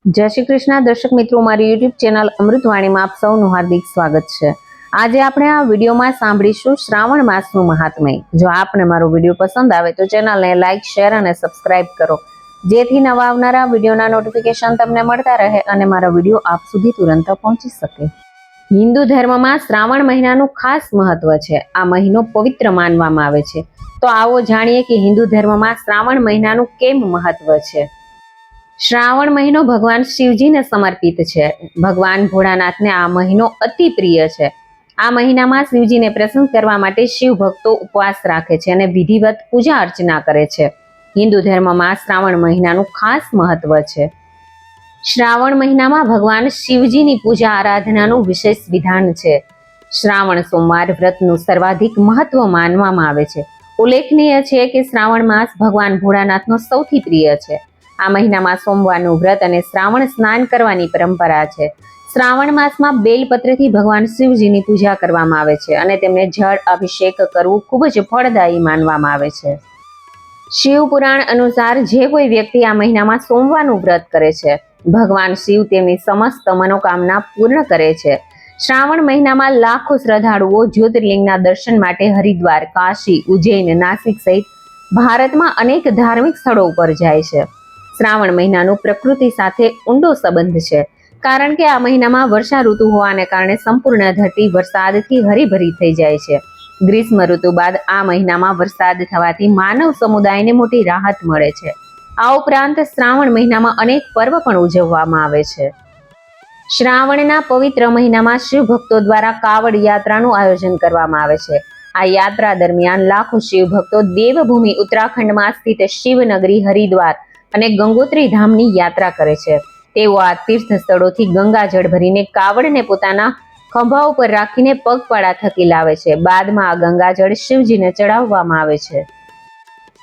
જય શ્રી કૃષ્ણ દર્શક મિત્રો, મારી યુટ્યુબ ચેનલ અમૃતવાણીમાં આપ સૌનું હાર્દિક સ્વાગત છે। આજે આપણે આ વિડીયોમાં સાંભળીશું શ્રાવણ માસનું મહાત્મ્ય। જો આપને મારો વિડીયો પસંદ આવે તો ચેનલને લાઈક, શેર અને સબસ્ક્રાઇબ કરો, જેથી નવા આવનારા વિડીયોના નોટિફિકેશન તમને મળતા રહે અને મારા વિડીયો આપ સુધી તુરંત પહોંચી શકે। હિન્દુ ધર્મમાં શ્રાવણ મહિનાનું ખાસ મહત્વ છે। આ મહિનો પવિત્ર માનવામાં આવે છે। તો આવો જાણીએ કે હિન્દુ ધર્મમાં શ્રાવણ મહિનાનું કેમ મહત્વ છે। શ્રાવણ મહિનો ભગવાન શિવજીને સમર્પિત છે। ભગવાન ભોળાનાથને આ મહિનો અતિ પ્રિય છે। આ મહિનામાં શિવજીને પ્રસન્ન કરવા માટે શિવ ભક્તો ઉપવાસ રાખે છે અને વિધિવત પૂજા અર્ચના કરે છે। હિન્દુ ધર્મમાં શ્રાવણ મહિનાનું ખાસ મહત્વ છે। શ્રાવણ મહિનામાં ભગવાન શિવજીની પૂજા આરાધનાનું વિશેષ વિધાન છે। શ્રાવણ સોમવાર વ્રતનું સર્વાધિક મહત્વ માનવામાં આવે છે। ઉલ્લેખનીય છે કે શ્રાવણ માસ ભગવાન ભોળાનાથનો સૌથી પ્રિય છે। આ મહિનામાં સોમવારનું વ્રત અને શ્રાવણ સ્નાન કરવાની પરંપરા છે। શ્રાવણ માસમાં બેલપત્રથી ભગવાન શિવજીની પૂજા કરવામાં આવે છે અને તેમને જળ અભિષેક કરવું ખૂબ જ ફળદાયી માનવામાં આવે છે। શિવ પુરાણ અનુસાર જે કોઈ વ્યક્તિ આ મહિનામાં સોમવારનું વ્રત કરે છે, ભગવાન શિવ તેમની સમસ્ત મનોકામના પૂર્ણ કરે છે। શ્રાવણ મહિનામાં લાખો શ્રદ્ધાળુઓ જ્યોતિર્લિંગના દર્શન માટે હરિદ્વાર, કાશી, ઉજ્જૈન, નાસિક સહિત ભારતમાં અનેક ધાર્મિક સ્થળો ઉપર જાય છે। શ્રાવણ મહિનાનો પ્રકૃતિ સાથે ઊંડો સંબંધ છે, કારણ કે આ મહિનામાં વર્ષા ઋતુ હોવાને કારણે સંપૂર્ણ ધરતી વરસાદથી હરીભરી થઈ જાય છે। ગ્રીષ્મ ઋતુ બાદ આ મહિનામાં વરસાદ થવાથી માનવ સમુદાયને મોટી રાહત મળે છે। આ ઉપરાંત શ્રાવણ મહિનામાં અનેક પર્વ પણ ઉજવવામાં આવે છે। શ્રાવણના પવિત્ર મહિનામાં શિવ ભક્તો દ્વારા કાવડ યાત્રાનું આયોજન કરવામાં આવે છે। આ યાત્રા દરમિયાન લાખો શિવ ભક્તો દેવભૂમિ ઉત્તરાખંડમાં સ્થિત શિવનગરી હરિદ્વાર અને ગંગોત્રી ધામની યાત્રા કરે છે। તેઓ આ તીર્થ સ્થળોથી ગંગાજળ ભરીને કાવડને પોતાના ખભા ઉપર રાખીને પગપાળા થકી લાવે છે। બાદમાં આ ગંગાજળ શિવજીને ચડાવવામાં આવે છે।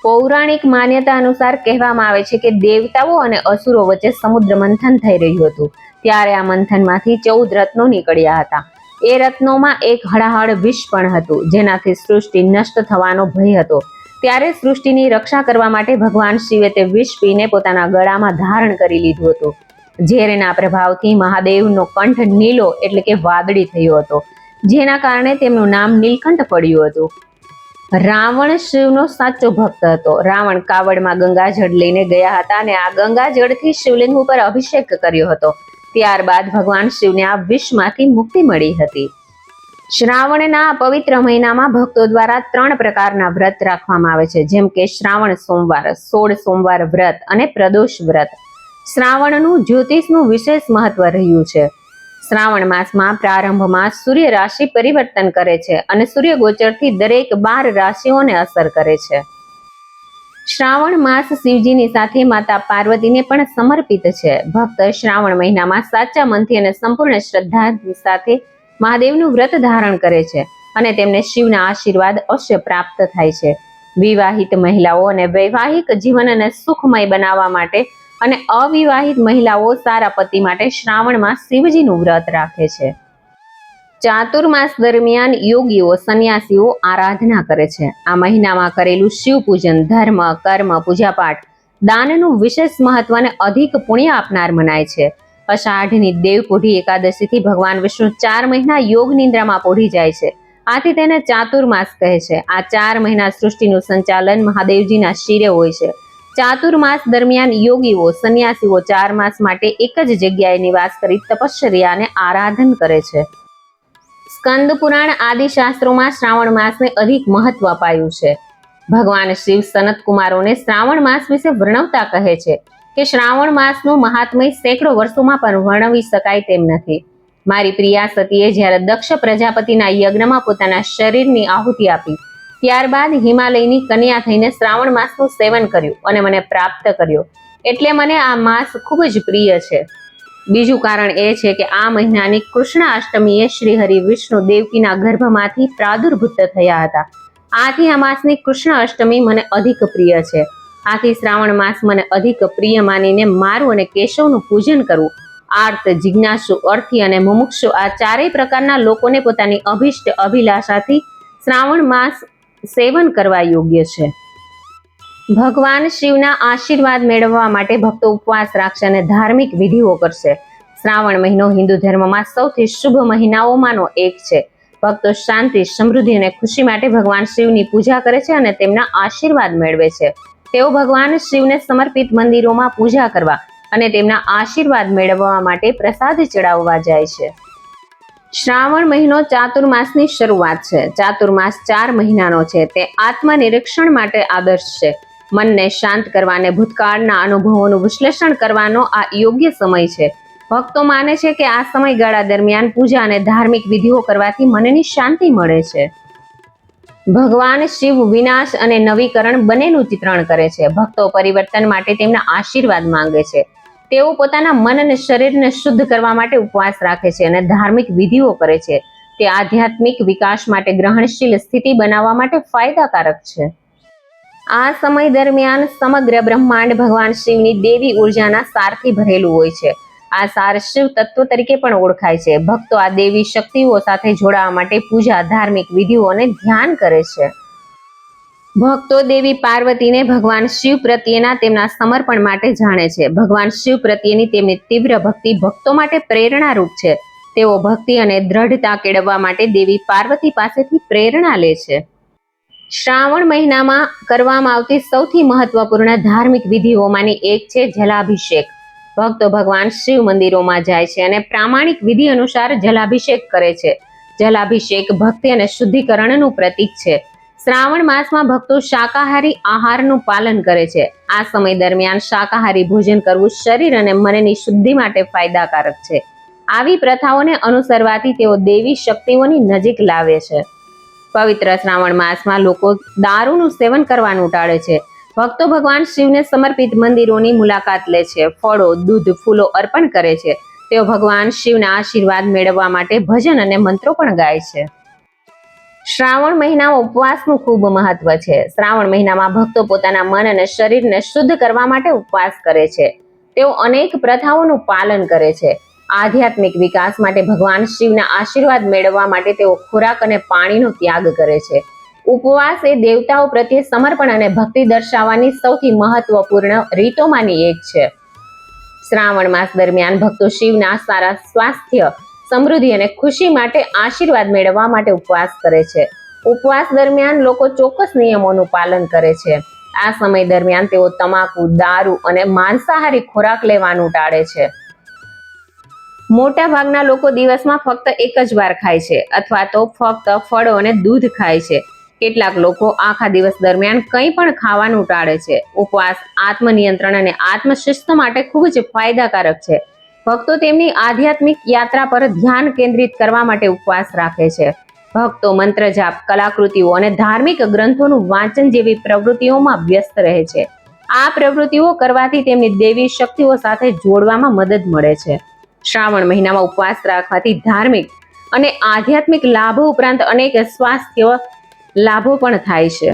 પૌરાણિક માન્યતા અનુસાર કહેવામાં આવે છે કે દેવતાઓ અને અસુરો વચ્ચે સમુદ્ર મંથન થઈ રહ્યું હતું, ત્યારે આ મંથનમાંથી 14 રત્નો નીકળ્યા હતા। એ રત્નોમાં એક હળાહળ વિષ પણ હતું, જેનાથી સૃષ્ટિ નષ્ટ થવાનો ભય હતો। ત્યારે સૃષ્ટિની રક્ષા કરવા માટે ભગવાન શિવે તે વિષ પીને પોતાના ગળામાં ધારણ કરી લીધું હતું। ઝેરના પ્રભાવથી મહાદેવનો કંઠ નીલો એટલે કે વાદળી થયો હતો, જેના કારણે તેમનું નામ નીલકંઠ પડ્યું હતું। રાવણ શિવનો સાચો ભક્ત હતો। રાવણ કાવડમાં ગંગાજળ લઈને ગયા હતા અને આ ગંગાજળથી શિવલિંગ ઉપર અભિષેક કર્યો હતો। ત્યારબાદ ભગવાન શિવને આ વિષમાંથી મુક્તિ મળી હતી। શ્રાવણના પવિત્ર મહિનામાં ભક્તો દ્વારા 3 પ્રકારના વ્રત રાખવામાં આવે છે, જેમ કે શ્રાવણ સોમવાર, 16 સોમવાર વ્રત અને પ્રદોષ વ્રત। શ્રાવણનું જ્યોતિષનું વિશેષ મહત્વ રહ્યું છે। શ્રાવણ માસમાં પ્રારંભમાં સૂર્ય રાશિ પરિવર્તન કરે છે અને સૂર્ય ગોચરથી દરેક 12 રાશિઓને અસર કરે છે। શ્રાવણ માસ શિવજીની સાથે માતા પાર્વતીને પણ સમર્પિત છે। ભક્ત શ્રાવણ મહિનામાં સાચા મનથી અને સંપૂર્ણ શ્રદ્ધાની સાથે મહાદેવનું વ્રત ધારણ કરે છે અને તેમને શિવના આશીર્વાદ અવશ્ય પ્રાપ્ત થાય છે। વિવાહિત મહિલાઓ અને વૈવાહિક જીવનને સુખમય બનાવવા માટે અને અવિવાહિત મહિલાઓ સારા પતિ માટે શ્રાવણમાં શિવજીનું વ્રત રાખે છે। ચાતુર્માસ દરમિયાન યોગીઓ, સંન્યાસીઓ આરાધના કરે છે। આ મહિનામાં કરેલું શિવ પૂજન, ધર્મ, કર્મ, પૂજાપાઠ, દાનનું વિશેષ મહત્વ અને અધિક પુણ્ય આપનાર મનાય છે। અષાઢની દેવપોઢી એકાદશીથી ભગવાન વિષ્ણુ 4 મહિના યોગ નિંદ્રામાં પોઢી જાય છે, આથી તેને ચાતુર્માસ કહે છે। આ 4 મહિના સૃષ્ટિનું સંચાલન મહાદેવજીના શિરે હોય છે। ચાતુર્માસ દરમિયાન યોગીઓ, સંન્યાસીઓ 4 માસ માટે એક જ જગ્યાએ નિવાસ કરી તપશ્ચર્યા અને આરાધન કરે છે। સ્કંદ પુરાણ આદિ શાસ્ત્રોમાં શ્રાવણ માસને અધિક મહત્વ અપાયું છે। ભગવાન શિવ સનત કુમારોને શ્રાવણ માસ વિશે વર્ણવતા કહે છે કે શ્રાવણ માસનું મહાત્મ્ય સેંકડો વર્ષોમાં પણ વર્ણવી શકાય તેમ નથી। મારી પ્રિયા સતીએ જ્યારે દક્ષ પ્રજાપતિના યજ્ઞમાં પોતાના શરીરની આહુતિ આપી, ત્યારબાદ હિમાલયની કન્યા થઈને શ્રાવણ માસનું સેવન કર્યું અને મને પ્રાપ્ત કર્યો, એટલે મને આ માસ ખૂબ જ પ્રિય છે। બીજું કારણ એ છે કે આ મહિનાની કૃષ્ણ અષ્ટમીએ શ્રી હરિ વિષ્ણુ દેવકીના ગર્ભમાંથી પ્રાદુર્ભૂત થયા હતા, આથી આ માસની કૃષ્ણ અષ્ટમી મને અધિક પ્રિય છે। આથી શ્રાવણ માસ મને અધિક પ્રિય માનીને મારું અને કેશવનું પૂજન કરવું, આર્ત, જિજ્ઞાસુ, અર્થી અને મુમુક્ષુ આ 4 પ્રકારના લોકોને પોતાની અભિષ્ટ અભિલાષાથી શ્રાવણ માસ સેવન કરવા યોગ્ય છે। ભગવાન શિવના આશીર્વાદ મેળવવા માટે ભક્તો ઉપવાસ રાખશે અને ધાર્મિક વિધિઓ કરશે. શ્રાવણ મહિનો હિન્દુ ધર્મમાં સૌથી શુભ મહિનાઓમાંનો એક છે. ભક્તો શાંતિ, સમૃદ્ધિ અને ખુશી માટે ભગવાન શિવની પૂજા કરે છે અને તેમના આશીર્વાદ મેળવે છે. તેઓ ભગવાન શિવને સમર્પિત મંદિરોમાં પૂજા કરવા અને તેમના આશીર્વાદ મેળવવા માટે પ્રસાદ ચડાવવા જાય છે. શ્રાવણ મહિનો ચાતુર્માસની શરૂઆત છે. ચાતુર્માસ 4 મહિનાનો છે. તે આત્મનિરીક્ષણ માટે આદર્શ છે. મનને શાંત કરવા અને ભૂતકાળના અનુભવોનું વિશ્લેષણ કરવાનો આ યોગ્ય સમય છે. ભક્તો માને છે કે આ સમયગાળા દરમિયાન પૂજા અને ધાર્મિક વિધિઓ કરવાથી મનની શાંતિ મળે છે. ભગવાન શિવ વિનાશ અને નવીકરણ બંનેનું ચિત્રણ કરે છે. ભક્તો પરિવર્તન માટે તેમના આશીર્વાદ માંગે છે. તેઓ પોતાના મન અને શરીરને શુદ્ધ કરવા માટે ઉપવાસ રાખે છે અને ધાર્મિક વિધિઓ કરે છે. તે આધ્યાત્મિક વિકાસ માટે ગ્રહણશીલ સ્થિતિ બનાવવા માટે ફાયદાકારક છે. આ સમય દરમિયાન સમગ્ર બ્રહ્માંડ ભગવાન શિવની દેવી ઉર્જાના સારથી ભરેલું હોય છે. આ સાર શિવ તત્વ તરીકે પણ ઓળખાય છે. ભક્તો આ દેવી શક્તિઓ સાથે જોડાવા માટે પૂજા, ધાર્મિક વિધિઓ અને ધ્યાન કરે છે. ભક્તો દેવી પાર્વતીને ભગવાન શિવ પ્રત્યેના તેમના સમર્પણ માટે જાણે છે. ભગવાન શિવ પ્રત્યેની તેમની તીવ્ર ભક્તિ ભક્તો માટે પ્રેરણારૂપ છે. તેઓ ભક્તિ અને દ્રઢતા કેળવવા માટે દેવી પાર્વતી પાસેથી પ્રેરણા લે છે. શ્રાવણ મહિનામાં કરવામાં આવતી સૌથી મહત્વપૂર્ણ ધાર્મિક વિધિઓમાંની એક છે જલાભિષેક. ભક્તો ભગવાન શિવ મંદિરોમાં જાય છે અને પ્રામાણિક વિધિ અનુસાર જલાભિષેક કરે છે. જલાભિષેક ભક્તિ અને શુદ્ધિકરણનું પ્રતીક છે. શ્રાવણ માસમાં ભક્તો શાકાહારી આહારનું પાલન કરે છે. આ સમય દરમિયાન શાકાહારી ભોજન કરવું શરીર અને મનની શુદ્ધિ માટે ફાયદાકારક છે. આવી પ્રથાઓને અનુસરવાથી તેઓ દેવી શક્તિઓની નજીક લાવે છે. પવિત્ર શ્રાવણ માસમાં લોકો દારૂનું સેવન કરવાનું ટાળે છે. ભક્તો ભગવાન શિવને સમર્પિત મંદિરોની મુલાકાત લે છે. ફળો, દૂધ, ફૂલો અર્પણ કરે છે. તેઓ ભગવાન શિવના આશીર્વાદ મેળવવા માટે ભજન અને મંત્રો પણ ગાય છે. શ્રાવણ મહિનામાં ઉપવાસનું ખૂબ મહત્વ છે. શ્રાવણ મહિનામાં ભક્તો પોતાના મન અને શરીરને શુદ્ધ કરવા માટે ઉપવાસ કરે છે. તેઓ અનેક પ્રથાઓનું પાલન કરે છે. આધ્યાત્મિક વિકાસ માટે ભગવાન શિવના આશીર્વાદ મેળવવા માટે તેઓ ખોરાક અને પાણીનો ત્યાગ કરે છે. ઉપવાસ એ દેવતાઓ પ્રત્યે સમર્પણ અને ભક્તિ દર્શાવવાની સૌથી મહત્વપૂર્ણ રીતોમાંની એક છે. શ્રાવણ માસ દરમિયાન ભક્તો શિવના સારા સ્વાસ્થ્ય, સમૃદ્ધિ અને ખુશી માટે આશીર્વાદ મેળવવા માટે ઉપવાસ કરે છે. ઉપવાસ દરમિયાન લોકો ચોક્કસ નિયમોનું પાલન કરે છે. આ સમય દરમિયાન તેઓ તમાકુ, દારૂ અને માંસાહારી ખોરાક લેવાનું ટાળે છે. મોટા ભાગના લોકો દિવસમાં ફક્ત એક જ વાર ખાય છે અથવા તો ફક્ત ફળો અને દૂધ ખાય છે. કેટલાક લોકો આખા દિવસ દરમિયાન કંઈ પણ ખાવાનું ટાળે છે. ઉપવાસ આત્મનિયંત્રણ અને આત્મશિસ્ત માટે ખૂબ જ ફાયદાકારક છે. ભક્તો તેમની આધ્યાત્મિક યાત્રા પર ધ્યાન કેન્દ્રિત કરવા માટે ઉપવાસ રાખે છે. ભક્તો મંત્ર જાપ, કલાકૃતિઓ અને ધાર્મિક ગ્રંથોનું વાંચન જેવી પ્રવૃત્તિઓમાં વ્યસ્ત રહે છે. આ પ્રવૃત્તિઓ કરવાથી તેમની દેવી શક્તિઓ સાથે જોડવામાં મદદ મળે છે. શ્રાવણ મહિનામાં ઉપવાસ રાખવાથી ધાર્મિક અને આધ્યાત્મિક લાભો ઉપરાંત અનેક સ્વાસ્થ્ય લાભો પણ થાય છે.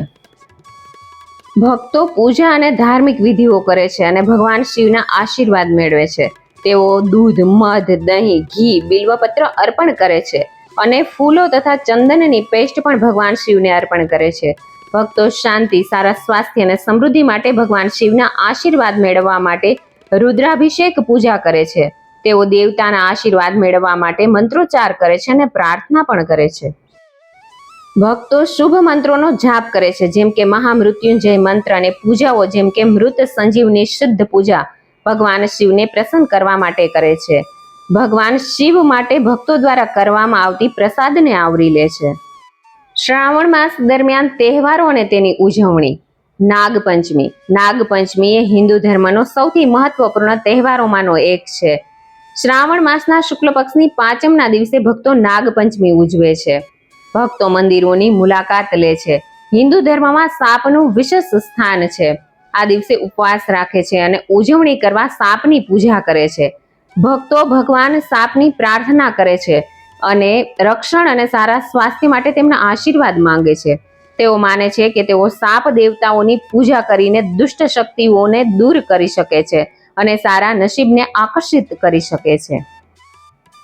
ભક્તો પૂજા અને ધાર્મિક વિધિઓ કરે છે અને ભગવાન શિવના આશીર્વાદ મેળવે છે. તેઓ દૂધ, મધ, દહીં, ઘી, બિલ્વપત્ર અર્પણ કરે છે અને ફૂલો તથા ચંદનની પેસ્ટ પણ ભગવાન શિવને અર્પણ કરે છે. ભક્તો શાંતિ, સારા સ્વાસ્થ્ય અને સમૃદ્ધિ માટે ભગવાન શિવના આશીર્વાદ મેળવવા માટે રુદ્રાભિષેક પૂજા કરે છે. તેઓ દેવતાના આશીર્વાદ મેળવવા માટે મંત્રોચ્ચાર કરે છે અને પ્રાર્થના પણ કરે છે. ભક્તો શુભ મંત્રોનો જાપ કરે છે, જેમ કે મહામૃત્યુંજય મંત્ર અને પૂજાઓ જેમ કે મૃત સંજીવની શુદ્ધ પૂજા ભગવાન શિવને પ્રસન્ન કરવા માટે કરે છે. ભગવાન શિવ માટે ભક્તો દ્વારા કરવામાં આવતી પ્રસાદને આવરી લે છે. શ્રાવણ માસ દરમિયાન તહેવારો અને તેની ઉજવણી. નાગપંચમી. નાગપંચમી એ હિન્દુ ધર્મનો સૌથી મહત્વપૂર્ણ તહેવારોમાંનો એક છે. શ્રાવણ માસના શુક્લ પક્ષની 5મના દિવસે ભક્તો નાગપંચમી ઉજવે છે. ભક્તો મંદિરોની મુલાકાત લે છે. હિન્દુ ધર્મમાં સાપનું વિશેષ સ્થાન છે. આ દિવસે ઉપવાસ રાખે છે અને ઉજવણી કરવા સાપની પૂજા કરે છે. ભક્તો ભગવાન સાપની પ્રાર્થના કરે છે અને રક્ષણ અને સારા સ્વાસ્થ્ય માટે તેમના આશીર્વાદ માંગે છે. તેઓ માને છે કે તેઓ સાપ દેવતાઓની પૂજા કરીને દુષ્ટ શક્તિઓને દૂર કરી શકે છે અને સારા નસીબને આકર્ષિત કરી શકે છે.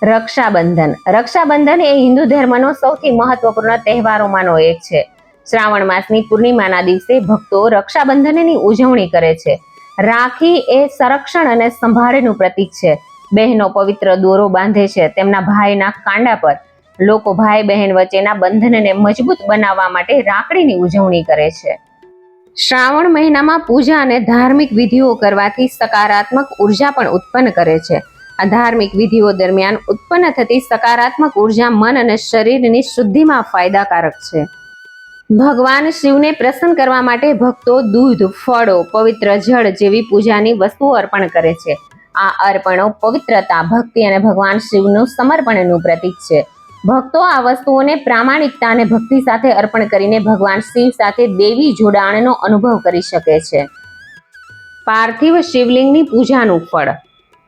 રક્ષાબંધન. રક્ષાબંધન એ હિન્દુ ધર્મનો સૌથી મહત્વપૂર્ણ તહેવારોમાંનો એક છે. શ્રાવણ માસની પૂર્ણિમાના દિવસે ભક્તો રક્ષાબંધનની ઉજવણી કરે છે. રાખી એ સંરક્ષણ અને સંભાળનું પ્રતીક છે. બહેનો પવિત્ર દોરો બાંધે છે તેમના ભાઈના કાંડા પર. લોકો ભાઈ બહેન વચ્ચેના બંધનને મજબૂત બનાવવા માટે રાખડીની ઉજવણી કરે છે. શ્રાવણ મહિનામાં પૂજા અને ધાર્મિક વિધિઓ કરવાથી સકારાત્મક ઉર્જા પણ ઉત્પન્ન કરે છે. આ ધાર્મિક વિધિઓ દરમિયાન ઉત્પન્ન થતી સકારાત્મક ઉર્જા મન અને શરીરની શુદ્ધિમાં ફાયદાકારક છે. ભગવાન શિવને પ્રસન્ન કરવા માટે ભક્તો દૂધ, ફળો, પવિત્ર જળ જેવી પૂજાની વસ્તુઓ અર્પણ કરે છે. આ અર્પણો પવિત્રતા, ભક્તિ અને ભગવાન શિવનું સમર્પણનું પ્રતીક છે. ભક્તો આ વસ્તુઓને પ્રામાણિકતા અને ભક્તિ સાથે અર્પણ કરીને ભગવાન શિવ સાથે દેવી જોડાણનો અનુભવ કરી શકે છે. પાર્થિવ શિવલિંગની પૂજાનું ફળ.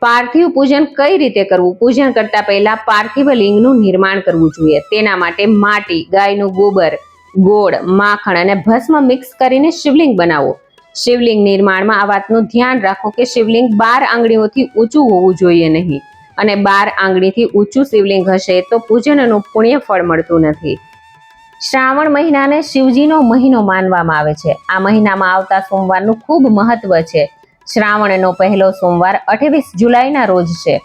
પાર્થિવ પૂજન કઈ રીતે કરવું? પૂજન કરતા પહેલા પાર્થિવ લિંગનું નિર્માણ કરવું જોઈએ. તેના માટે માટી, ગાયનું ગોબર, ગોળ, માખણ અને ભસ્મ મિક્સ કરીને શિવલિંગ બનાવો. શિવલિંગ નિર્માણમાં આ વાતનું ધ્યાન રાખો કે શિવલિંગ 12 આંગળીઓથી ઊંચું હોવું જોઈએ નહીં, અને 12 આંગળીથી ઊંચું શિવલિંગ હશે તો પૂજનનું પુણ્ય ફળ મળતું નથી. શ્રાવણ મહિનાને શિવજીનો મહિનો માનવામાં આવે છે. આ મહિનામાં આવતા સોમવારનું ખૂબ મહત્વ છે. શ્રાવણનો પહેલો સોમવાર 28 જુલાઈના રોજ છે.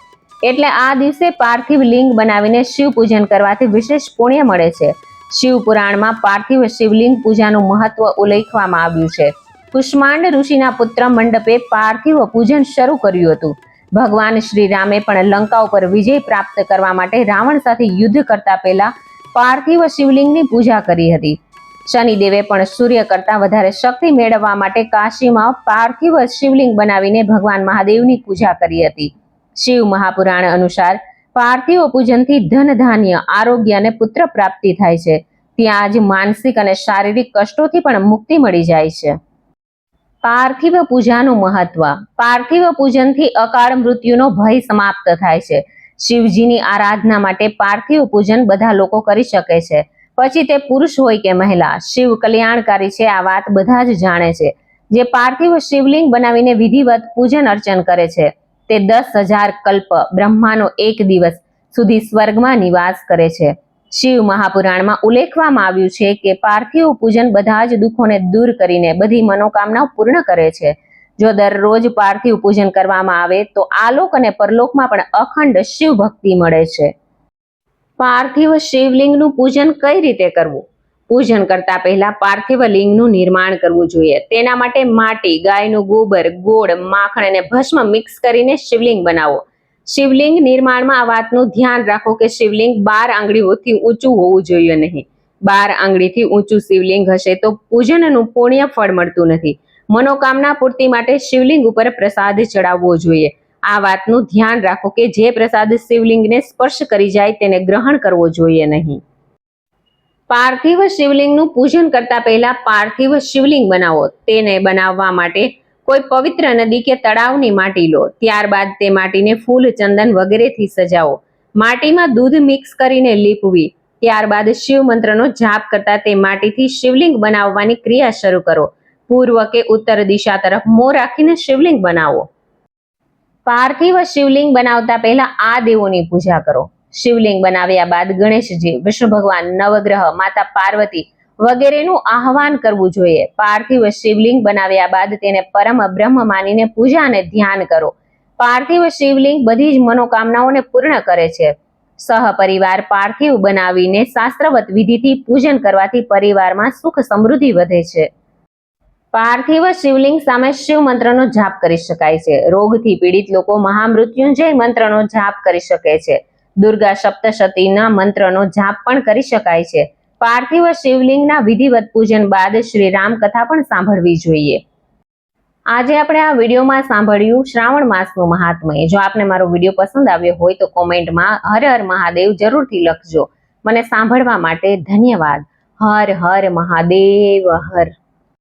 એટલે આ દિવસે પાર્થિવ લિંગ બનાવીને શિવ પૂજન કરવાથી વિશેષ પુણ્ય મળે છે. શિવ પુરાણમાં પાર્થિવ શિવલિંગ પૂજાનું મહત્વ ઉલ્લેખવામાં આવ્યું છે. કુષ્માંડ ઋષિના પુત્ર મંડપે પાર્થિવ પૂજન શરૂ કર્યું હતું. ભગવાન શ્રી રામે પણ લંકા ઉપર વિજય પ્રાપ્ત કરવા માટે રાવણ સાથે યુદ્ધ કરતા પહેલા પાર્થિવ શિવલિંગની પૂજા કરી હતી. શનિદેવે પણ સૂર્ય કરતા વધારે શક્તિ મેળવવા માટે કાશીમાં પાર્થિવ શિવલિંગ બનાવીને ભગવાન મહાદેવની પૂજા કરી હતી. શિવ મહાપુરાણ અનુસાર પાર્થિવ પૂજનથી ધન, ધાન્ય, આરોગ્ય અને પુત્ર પ્રાપ્તિ થાય છે. ત્યાં જ માનસિક અને શારીરિક કષ્ટોથી પણ મુક્તિ મળી જાય છે. પાર્થિવ પૂજાનું મહત્વ. પાર્થિવ પૂજનથી અકાળ મૃત્યુનો ભય સમાપ્ત થાય છે. શિવજીની આરાધના માટે પાર્થિવ પૂજન બધા લોકો કરી શકે છે. પછી તે પુરુષ હોય કે મહિલા, શિવ કલ્યાણકારી છે આ વાત બધા જ જાણે છે. જે પાર્થિવ શિવલિંગ બનાવીને વિધિવત પૂજન અર્ચન કરે છે તે 10,000 કલ્પ, બ્રહ્માનો 1 દિવસ સુધી સ્વર્ગમાં નિવાસ કરે છે. શિવ મહાપુરાણમાં ઉલ્લેખવામાં આવ્યું છે કે પાર્થિવ પૂજન બધા જ દુઃખોને દૂર કરીને બધી મનોકામનાઓ પૂર્ણ કરે છે. જો દરરોજ પાર્થિવ પૂજન કરવામાં આવે તો આલોક અને પરલોકમાં પણ અખંડ શિવ ભક્તિ મળે છે. પાર્થિવ શિવલિંગનું પૂજન કઈ રીતે કરવું? પૂજન કરતા પહેલા પાર્થિવ લિંગનું નિર્માણ કરવું જોઈએ. તેના માટે માટી, ગાયનું ગોબર, ગોળ, માખણ અને ભસ્મ મિક્સ કરીને શિવલિંગ બનાવો. શિવલિંગ નિર્માણમાં આ વાતનું ધ્યાન રાખો કે શિવલિંગ 12 આંગળીઓથી ઊંચું હોવું જોઈએ નહીં. 12 આંગળીથી ઊંચું શિવલિંગ હશે તો પૂજનનું પુણ્ય ફળ મળતું નથી. મનોકામના પૂર્તિ માટે શિવલિંગ ઉપર પ્રસાદ ચડાવવો જોઈએ. આ વાતનું ધ્યાન રાખો કે જે પ્રસાદ શિવલિંગને સ્પર્શ કરી જાય તેને ગ્રહણ કરવો જોઈએ નહીં. પાર્થિવ શિવલિંગનું પૂજન કરતા પહેલા પાર્થિવ શિવલિંગ બનાવો. તેને બનાવવા માટે કોઈ પવિત્ર નદી કે તળાવની માટી લો. ત્યારબાદ તે માટીને ફૂલ, ચંદન વગેરેથી સજાવો. માટીમાં દૂધ મિક્સ કરીને લીપવી. ત્યારબાદ શિવ મંત્રનો જાપ કરતા તે માટીથી શિવલિંગ બનાવવાની ક્રિયા શરૂ કરો. પૂર્વ કે ઉત્તર દિશા તરફ મોં રાખીને શિવલિંગ બનાવો. પાર્થિવ શિવલિંગ બનાવતા પહેલા આ દેવોની પૂજા કરો. શિવલિંગ બનાવ્યા બાદ ગણેશજી, વિષ્ણુ ભગવાન, નવગ્રહ, માતા પાર્વતી વગેરેનું આહવાન કરવું જોઈએ. પાર્થિવ શિવલિંગ બનાવ્યા બાદ તેને પરમ બ્રહ્મ માનીને પૂજા અને ધ્યાન કરો. પાર્થિવ શિવલિંગ બધી જ મનોકામનાઓને પૂર્ણ કરે છે. સહપરિવાર પાર્થિવ બનાવીને શાસ્ત્રવત વિધિથી પૂજન કરવાથી પરિવારમાં સુખ સમૃદ્ધિ વધે છે. પાર્થિવ શિવલિંગ સામે શિવ મંત્રનો જાપ કરી શકાય છે. રોગથી પીડિત લોકો મહામૃત્યુંજય મંત્રનો જાપ કરી શકે છે. દુર્ગા સપ્તશતીના મંત્રનો જાપ પણ કરી શકાય છે. પાર્થિવ શિવલિંગના વિધિવત પૂજન બાદ શ્રી રામ કથા પણ સાંભળવી જોઈએ. આજે આપણે આ વિડીયોમાં સાંભળ્યું શ્રાવણ માસનું મહાત્મય. જો આપને મારો વિડીયો પસંદ આવ્યો હોય તો કોમેન્ટમાં હર હર મહાદેવ જરૂરથી લખજો. મને સાંભળવા માટે ધન્યવાદ. હર હર મહાદેવ હર.